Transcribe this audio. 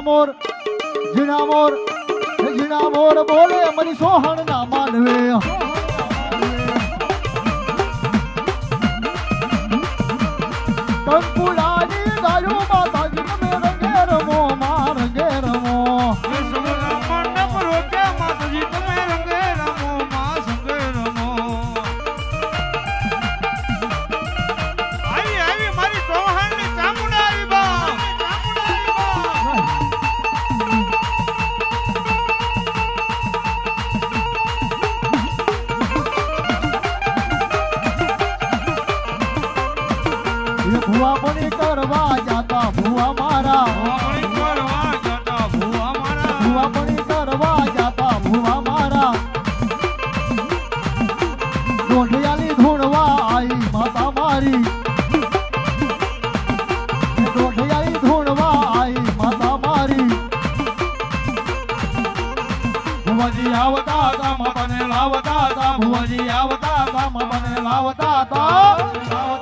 ઝીણા મોર બોલે મારી સોહણ ના માનવે કંકુડાની ગાયું માતાજી તમે રંગે રમો માં રંગે રમો ભુવા પણ કરવા જાતા ભુવા મારા ભુવા પણ કરવા જાતા ભુવા મારા દોઢિયાલી ધૂણવા આઈ માતા મારી દોઢિયાલી ધૂણવા આઈ માતા મારી ભુવાજી આવતા ગામ બને લાવતા ભુવાજી આવતા ગામ બને લાવતા